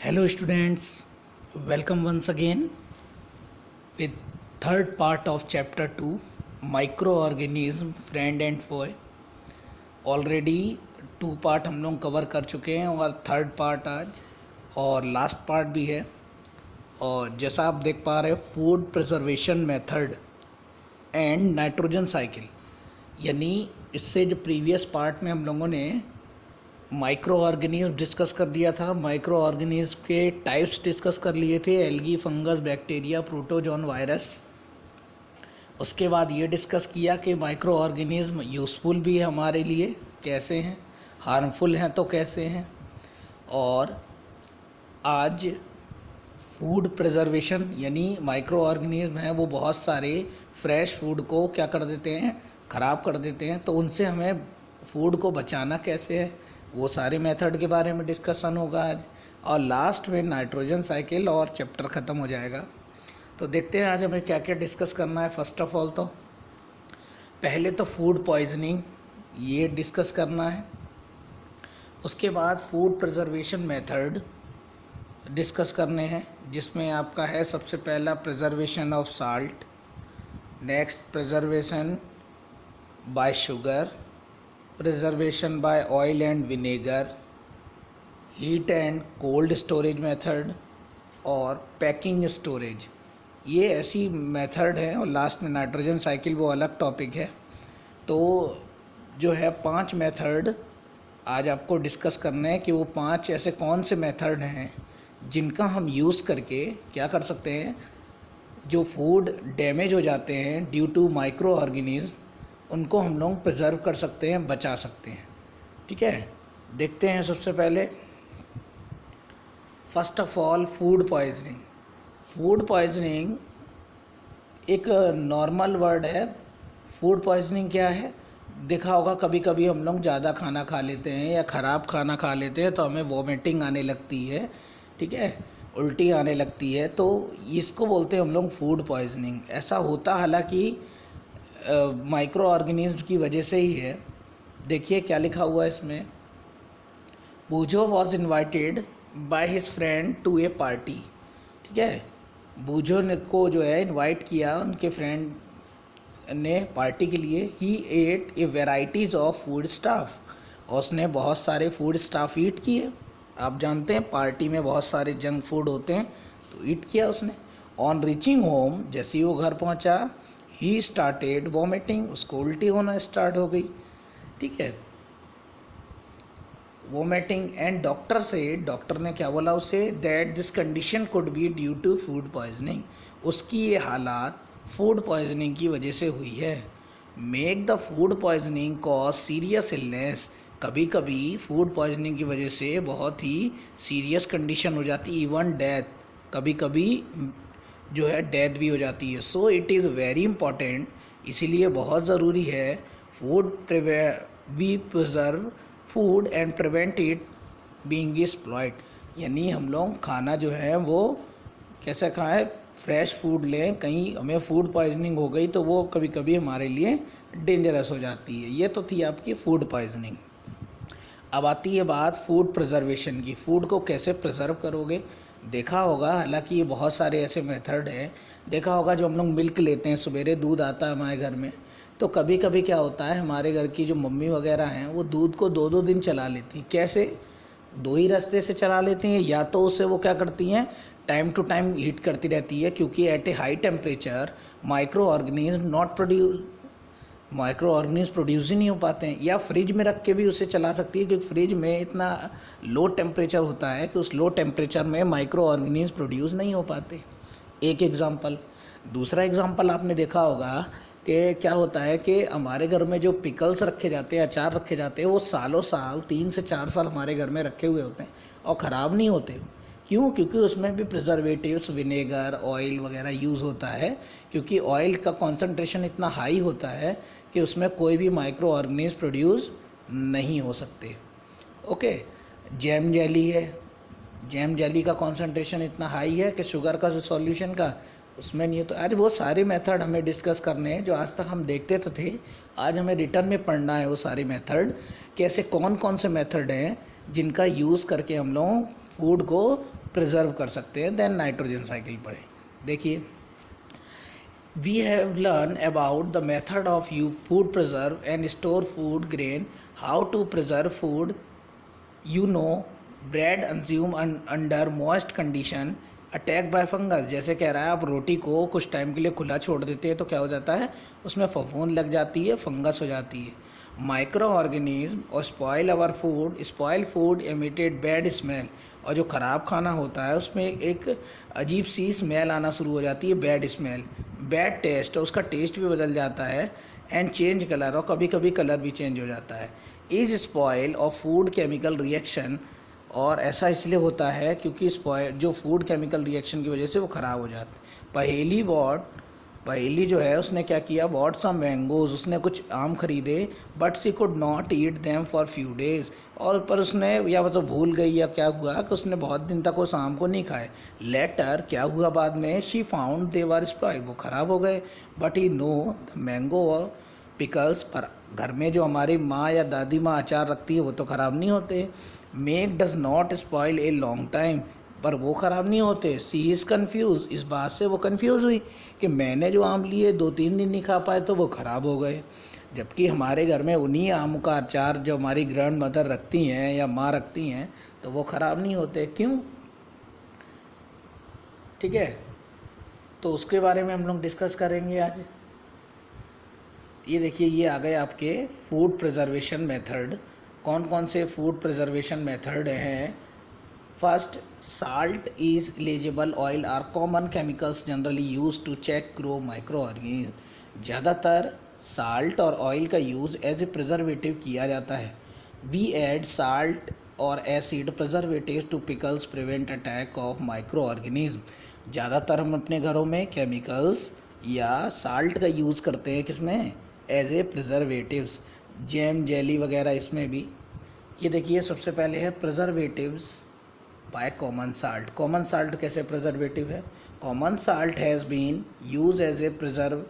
Hello students, welcome once again with third part of chapter 2 microorganism friend and foe. Already two part हम लोग cover कर चुके हैं और थर्ड पार्ट आज और लास्ट पार्ट भी है। और जैसा आप देख पा रहे हैं food preservation method and nitrogen cycle, यानी इससे जो प्रीवियस पार्ट में हम लोगों ने माइक्रो ऑर्गेनिज्म डिस्कस कर दिया था, माइक्रो ऑर्गेनिज्म के टाइप्स डिस्कस कर लिए थे, algae, fungus, bacteria, protozoan, virus. उसके बाद ये डिस्कस किया कि माइक्रो ऑर्गेनिज्म यूज़फुल भी है हमारे लिए, कैसे हैं, हार्मफुल हैं तो कैसे हैं। और आज फूड प्रिजर्वेशन यानी माइक्रो ऑर्गेनिज्म हैं वो बहुत सारे फ्रेश फूड को क्या कर देते हैं, ख़राब कर देते हैं। तो उनसे हमें फूड को बचाना कैसे है, वो सारे मेथड के बारे में डिस्कशन होगा आज। और लास्ट में नाइट्रोजन साइकिल और चैप्टर ख़त्म हो जाएगा। तो देखते हैं आज हमें क्या क्या डिस्कस करना है। फर्स्ट ऑफ ऑल तो पहले तो फूड पॉइजनिंग ये डिस्कस करना है। उसके बाद फूड प्रिजर्वेशन मेथड डिस्कस करने हैं, जिसमें आपका है सबसे पहला preservation of salt, next preservation by sugar, preservation by oil and vinegar, heat and cold storage method और पैकिंग स्टोरेज। ये ऐसी मेथड है। और लास्ट में नाइट्रोजन साइकिल वो अलग टॉपिक है। तो जो है 5 मेथड आज आपको डिस्कस करने हैं कि वो 5 ऐसे कौन से मेथड हैं जिनका हम यूज़ करके क्या कर सकते हैं, जो फूड डैमेज हो जाते हैं ड्यू टू माइक्रो ऑर्गेनिज्म, उनको हम लोग प्रिजर्व कर सकते हैं, बचा सकते हैं। ठीक है, देखते हैं। सबसे पहले first of all food poisoning. Food poisoning एक नॉर्मल वर्ड है। फूड पॉइजनिंग क्या है, देखा होगा कभी कभी हम लोग ज़्यादा खाना खा लेते हैं या ख़राब खाना खा लेते हैं तो हमें वॉमिटिंग आने लगती है, ठीक है, उल्टी आने लगती है। तो इसको बोलते हैं हम लोग फूड पॉइजनिंग। ऐसा होता हालांकि माइक्रो ऑर्गेनिज्म की वजह से ही है। देखिए क्या लिखा हुआ है इसमें, Boojho was invited by his friend to a party. ठीक है, बूझो ने को जो है इनवाइट किया उनके फ्रेंड ने पार्टी के लिए। He ate a varieties of food stuff, और उसने बहुत सारे फूड स्टाफ ईट किए। आप जानते हैं पार्टी में बहुत सारे जंक फूड होते हैं, तो ईट किया उसने। ऑन रीचिंग होम, जैसे ही वो घर पहुंचा, ही स्टार्टेड वॉमिटिंग, उसको उल्टी होना स्टार्ट हो गई। ठीक है, वॉमिटिंग। एंड डॉक्टर ने क्या बोला उसे, that this condition could be due to food poisoning, उसकी ये हालात फूड पॉइजनिंग की वजह से हुई है। Make the food poisoning cause serious illness, कभी कभी फूड पॉइजनिंग की वजह से बहुत ही सीरियस कंडीशन हो जाती, इवन डेथ, कभी कभी जो है डेथ भी हो जाती है। So it is very important, इसीलिए बहुत ज़रूरी है food we preserve food and prevent it being exploit, यानी हम लोग खाना जो है वो कैसे खाएं, फ्रेश फूड लें। कहीं हमें फूड पॉइजनिंग हो गई तो वो कभी कभी हमारे लिए डेंजरस हो जाती है। ये तो थी आपकी फूड पॉइजनिंग। अब आती है बात फूड प्रिजर्वेशन की। फूड को कैसे प्रिजर्व करोगे, देखा होगा हालांकि ये बहुत सारे ऐसे मेथड हैं। देखा होगा जो हम लोग मिल्क लेते हैं, सवेरे दूध आता है हमारे घर में, तो कभी कभी क्या होता है हमारे घर की जो मम्मी वगैरह हैं वो दूध को 2-2 दिन चला लेती हैं। कैसे, 2 ही रास्ते से चला लेती हैं। या तो उसे वो क्या करती हैं, टाइम टू टाइम हीट करती रहती है, क्योंकि at a high temperature micro organism produce ही नहीं हो पाते हैं। या फ्रिज में रख के भी उसे चला सकती है, क्योंकि फ्रिज में इतना लो टेम्परेचर होता है कि उस लो टेम्परेचर में माइक्रो ऑर्गेनिज्म प्रोड्यूस नहीं हो पाते। एक एग्जांपल। दूसरा एग्जांपल आपने देखा होगा कि क्या होता है कि हमारे घर में जो पिकल्स रखे जाते हैं, अचार रखे जाते हैं, वो सालों साल 3 से 4 साल हमारे घर में रखे हुए होते हैं और ख़राब नहीं होते। क्यों, क्योंकि उसमें भी प्रिजर्वेटिव्स, विनेगर, ऑयल वगैरह यूज़ होता है, क्योंकि ऑयल का कॉन्सेंट्रेशन इतना हाई होता है कि उसमें कोई भी माइक्रो ऑर्गेनिज्म प्रोड्यूस नहीं हो सकते। ओके, जैम जेली है, जैम जेली का कॉन्सेंट्रेशन इतना हाई है कि शुगर का जो सॉल्यूशन का उसमें नहीं है। तो आज वो सारे मेथड हमें डिस्कस करने हैं जो आज तक हम देखते तो थे, आज हमें रिटर्न में पढ़ना है वो सारे मेथड, कैसे कौन कौन से मेथड हैं जिनका यूज़ करके हम लोग फूड को प्रिजर्व कर सकते हैं। देन नाइट्रोजन साइकिल पढ़े। देखिए, we have learned about the method of you food preserve and store food grain, how to preserve food, bread consume under moist condition, attack by fungus. जैसे कह रहा है, आप रोटी को कुछ टाइम के लिए खुला छोड़ देते हैं तो क्या हो जाता है, उसमें फफूंद लग जाती है, फंगस हो जाती है। माइक्रो ऑर्गेनिज्म और spoil our food, spoil food emitted bad smell, और जो ख़राब खाना होता है उसमें एक अजीब सी स्मेल आना शुरू हो जाती है, बैड स्मेल, बैड टेस्ट, उसका टेस्ट भी बदल जाता है। एंड चेंज कलर, और कभी कभी कलर भी चेंज हो जाता है। Is spoil of food chemical reaction, और ऐसा इसलिए होता है क्योंकि स्पॉइल जो फूड केमिकल रिएक्शन की वजह से वो ख़राब हो जाता है। पहेली जो है उसने क्या किया, बॉट सम मैंगोज, उसने कुछ आम खरीदे, but she could not eat them for few days, और पर उसने या तो भूल गई या क्या हुआ कि उसने बहुत दिन तक उस आम को नहीं खाए। लेटर क्या हुआ बाद में, she found they were spoil, वो ख़राब हो गए। But he know the mango pickles, पर घर में जो हमारी माँ या दादी माँ अचार रखती है वो तो ख़राब नहीं होते। Make does not spoil a long time, पर वो ख़राब नहीं होते। सी इज़ कन्फ्यूज़, इस बात से वो कन्फ्यूज़ हुई कि मैंने जो आम लिए 2-3 दिन नहीं खा पाए तो वो ख़राब हो गए, जबकि हमारे घर में उन्हीं आम का अचार जो हमारी ग्रैंड मदर रखती हैं या माँ रखती हैं तो वो ख़राब नहीं होते। क्यों? ठीक है, तो उसके बारे में हम लोग डिस्कस करेंगे आज। ये देखिए, ये आ गए आपके फूड प्रिजर्वेशन मेथड। कौन कौन से फूड प्रिजर्वेशन मेथड हैं? First, salt is eligible oil are common chemicals generally use to check grow microorganism. ज़्यादातर साल्ट और ऑयल का यूज़ एज ए प्रिजर्वेटिव किया जाता है। वी एड साल्ट और acid preservative to pickles prevent attack of microorganism. ज़्यादातर हम अपने घरों में केमिकल्स या साल्ट का यूज़ करते हैं, किसमें, as a preservatives, jam jelly वगैरह इसमें भी। ये देखिए, सबसे पहले है preservatives by common salt. Common salt कैसे प्रिजर्वेटिव है? Common salt has been use as a preserve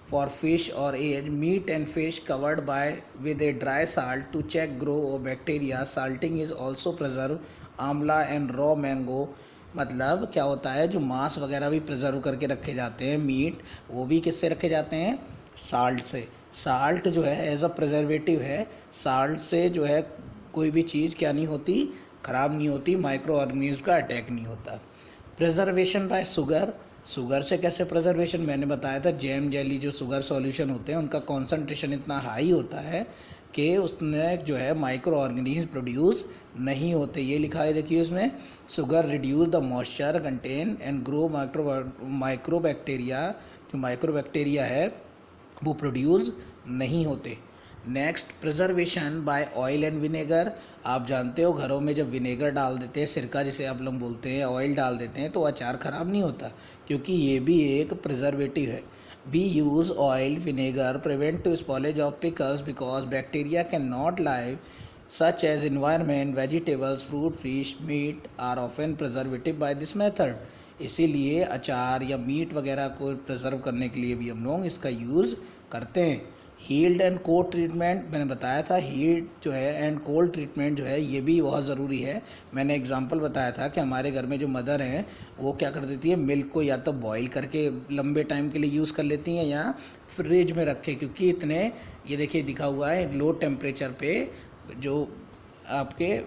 for fish और as meat and fish covered by with a dry salt to check grow और bacteria. Salting is also preserve amla and raw mango. मतलब क्या होता है, जो मांस वगैरह भी प्रिजर्व करके रखे जाते हैं, मीट, वो भी किससे रखे जाते हैं, साल्ट से। साल्ट जो है एज अ प्रिजर्वेटिव है। साल्ट से जो है कोई भी चीज़ क्या नहीं होती, ख़राब नहीं होती, माइक्रो ऑर्गेनिज्म का अटैक नहीं होता। प्रिजर्वेशन बाय शुगर, शुगर से कैसे प्रिजर्वेशन, मैंने बताया था, जैम जेली जो शुगर सॉल्यूशन होते हैं उनका कॉन्सेंट्रेशन इतना हाई होता है कि उसमें जो है माइक्रो ऑर्गेनिज्म प्रोड्यूस नहीं होते। ये लिखा है देखिए उसमें, sugar reduce the moisture content and grow micro bacteria, जो माइक्रो बैक्टीरिया है वो प्रोड्यूस नहीं होते। Next, preservation by oil and vinegar. आप जानते हो घरों में जब विनेगर डाल देते हैं, सिरका जिसे आप लोग बोलते हैं, ऑयल डाल देते हैं तो अचार ख़राब नहीं होता, क्योंकि ये भी एक प्रिजर्वेटिव है। We use oil vinegar prevent to spoilage of pickles because bacteria can not live such as environment, vegetables, fruit, fish, meat are often preservative by this method. इसीलिए अचार या मीट वगैरह को प्रिजर्व करने के लिए भी हम लोग इसका यूज़ करते हैं। हील्ड एंड कोल्ड ट्रीटमेंट, मैंने बताया था, हीट जो है एंड कोल्ड ट्रीटमेंट जो है ये भी बहुत ज़रूरी है। मैंने एग्जांपल बताया था कि हमारे घर में जो मदर हैं वो क्या कर देती है, मिल्क को या तो बॉईल करके लंबे टाइम के लिए यूज़ कर लेती हैं या फ्रिज में रखे, क्योंकि इतने, ये देखिए दिखा हुआ है, लो टेम्परेचर पे जो आपके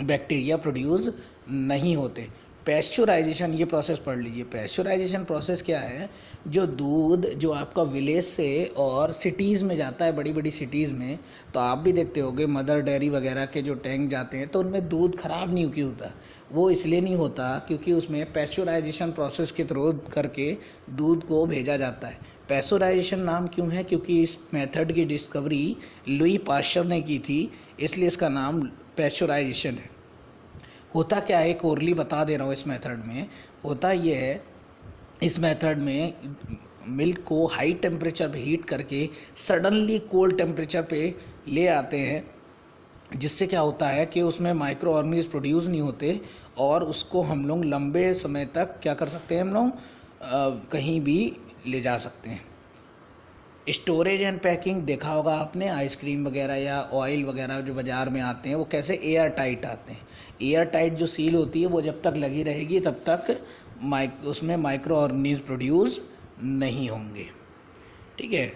बैक्टीरिया प्रोड्यूस नहीं होते। पैस्चराइजेशन, ये प्रोसेस पढ़ लीजिए। पैस्चराइजेशन प्रोसेस क्या है, जो दूध जो आपका विलेज से और सिटीज़ में जाता है, बड़ी बड़ी सिटीज़ में, तो आप भी देखते होंगे मदर डेयरी वगैरह के जो टैंक जाते हैं तो उनमें दूध ख़राब नहीं क्यों होता, वो इसलिए नहीं होता क्योंकि उसमें पैस्चराइजेशन प्रोसेस के थ्रू करके दूध को भेजा जाता है। पैस्चराइजेशन नाम क्यों है, क्योंकि इस मेथड की डिस्कवरी लुई पास्चर ने की थी, इसलिए इसका नाम पैस्चराइजेशन है। होता क्या है, एक ओरली बता दे रहा हूँ। इस मेथड में होता ये है, इस मेथड में मिल्क को हाई टेम्परेचर पे हीट करके सडनली कोल्ड टेम्परेचर पे ले आते हैं, जिससे क्या होता है कि उसमें माइक्रो ऑर्गेनिज्म प्रोड्यूस नहीं होते और उसको हम लोग लंबे समय तक क्या कर सकते हैं, हम लोग कहीं भी ले जा सकते हैं। स्टोरेज एंड पैकिंग देखा होगा आपने, आइसक्रीम वगैरह या ऑयल वगैरह जो बाज़ार में आते हैं वो कैसे एयर टाइट आते हैं। एयर टाइट जो सील होती है वो जब तक लगी रहेगी तब तक उसमें माइक्रो ऑर्गेनिज्म प्रोड्यूस नहीं होंगे। ठीक है।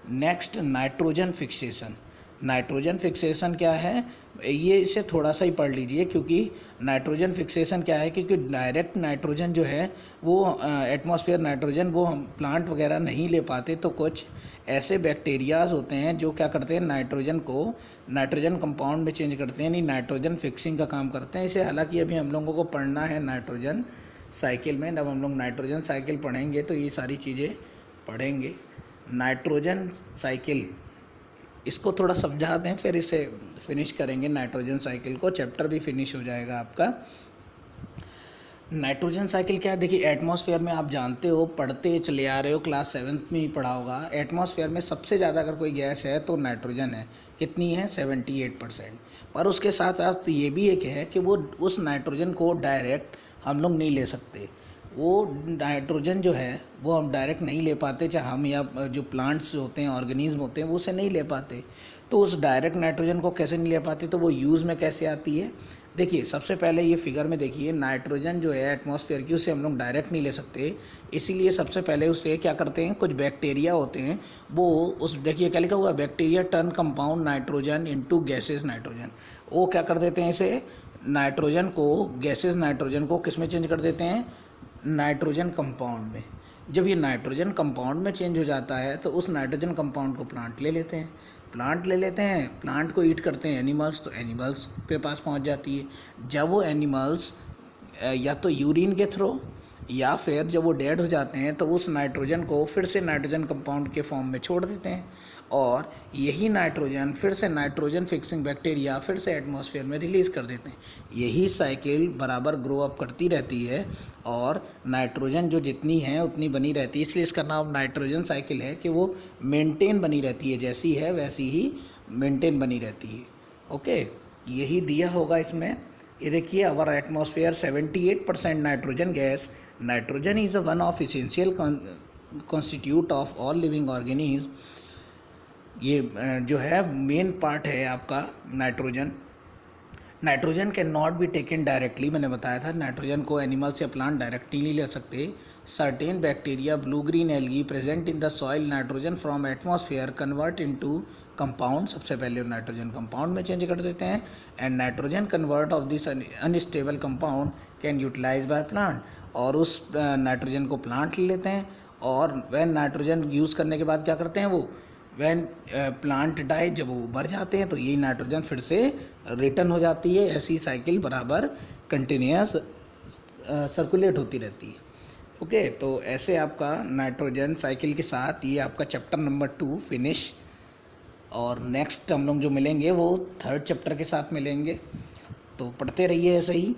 Next, nitrogen fixation. Nitrogen fixation क्या है, ये इसे थोड़ा सा ही पढ़ लीजिए, क्योंकि नाइट्रोजन फिक्सेशन क्या है, क्योंकि डायरेक्ट नाइट्रोजन जो है वो एटमॉस्फेयर नाइट्रोजन वो हम प्लांट वगैरह नहीं ले पाते, तो कुछ ऐसे बैक्टीरियाज होते हैं जो क्या करते हैं, नाइट्रोजन को नाइट्रोजन कंपाउंड में चेंज करते हैं, यानी नाइट्रोजन फिक्सिंग का काम करते हैं। इसे हालांकि अभी हम लोगों को पढ़ना है नाइट्रोजन साइकिल में, जब हम लोग नाइट्रोजन साइकिल पढ़ेंगे तो ये सारी चीज़ें पढ़ेंगे। नाइट्रोजन साइकिल, इसको थोड़ा समझा दें फिर इसे फिनिश करेंगे। नाइट्रोजन साइकिल को चैप्टर भी फिनिश हो जाएगा आपका। नाइट्रोजन साइकिल क्या है, देखिए एटमॉस्फेयर में आप जानते हो, पढ़ते चले आ रहे हो, क्लास 7th में ही पढ़ा होगा। एटमॉस्फेयर में सबसे ज़्यादा अगर कोई गैस है तो नाइट्रोजन है। कितनी है, 78%। पर उसके साथ साथ ये भी एक है कि वो उस नाइट्रोजन को डायरेक्ट हम लोग नहीं ले सकते। वो नाइट्रोजन जो है वो हम डायरेक्ट नहीं ले पाते, चाहे हम या जो प्लांट्स होते हैं, ऑर्गेनिज्म होते हैं, वो उसे नहीं ले पाते। तो उस डायरेक्ट नाइट्रोजन को कैसे नहीं ले पाते, तो वो यूज़ में कैसे आती है। देखिए सबसे पहले ये फिगर में देखिए, नाइट्रोजन जो है एटमॉस्फेयर की, उसे हम लोग डायरेक्ट नहीं ले सकते, इसीलिए सबसे पहले उसे क्या करते हैं, कुछ बैक्टीरिया होते हैं वो उस, देखिए क्या लिखा हुआ, bacteria turn compound nitrogen into gases nitrogen. वो क्या कर देते हैं, इसे नाइट्रोजन को, गैसेस नाइट्रोजन को किस में चेंज कर देते हैं, नाइट्रोजन कंपाउंड में। जब ये नाइट्रोजन कंपाउंड में चेंज हो जाता है तो उस नाइट्रोजन कंपाउंड को प्लांट ले लेते हैं। प्लांट को ईट करते हैं एनिमल्स, तो एनिमल्स पे पास पहुंच जाती है। जब वो एनिमल्स या तो यूरिन के थ्रू या फिर जब वो डेड हो जाते हैं तो उस नाइट्रोजन को फिर से नाइट्रोजन कंपाउंड के फॉर्म में छोड़ देते हैं, और यही नाइट्रोजन फिर से नाइट्रोजन फिक्सिंग बैक्टीरिया फिर से एटमॉस्फेयर में रिलीज़ कर देते हैं। यही साइकिल बराबर ग्रो अप करती रहती है और नाइट्रोजन जो जितनी है उतनी बनी रहती है, इसलिए इसका नाम नाइट्रोजन साइकिल है कि वो मेंटेन बनी रहती है, जैसी है वैसी ही मेंटेन बनी रहती है। ओके, यही दिया होगा इसमें। ये देखिए, our atmosphere 78% nitrogen gas. Nitrogen is one of essential constitute of all living organism. ये जो है मेन पार्ट है आपका nitrogen. Nitrogen can not be taken directly, मैंने बताया था नाइट्रोजन को एनिमल्स या प्लांट डायरेक्टली नहीं ले सकते। Certain bacteria, blue green algae present in the soil nitrogen from atmosphere convert into compound. सबसे पहले नाइट्रोजन कंपाउंड में चेंज कर देते हैं, and nitrogen convert of this unstable compound can utilize by plant. और उस नाइट्रोजन को प्लांट ले लेते हैं, और वह नाइट्रोजन यूज़ करने के बाद क्या करते हैं, वो वैन प्लांट डाई, जब वो मर जाते हैं तो यही नाइट्रोजन फिर से रिटर्न हो जाती है। ऐसी साइकिल बराबर कंटिन्यूस सर्कुलेट होती रहती है। ओके, तो ऐसे आपका नाइट्रोजन साइकिल के साथ ये आपका चैप्टर नंबर 2 फिनिश। और नेक्स्ट हम लोग जो मिलेंगे वो 3rd चैप्टर के साथ मिलेंगे, तो पढ़ते रहिए ऐसे ही।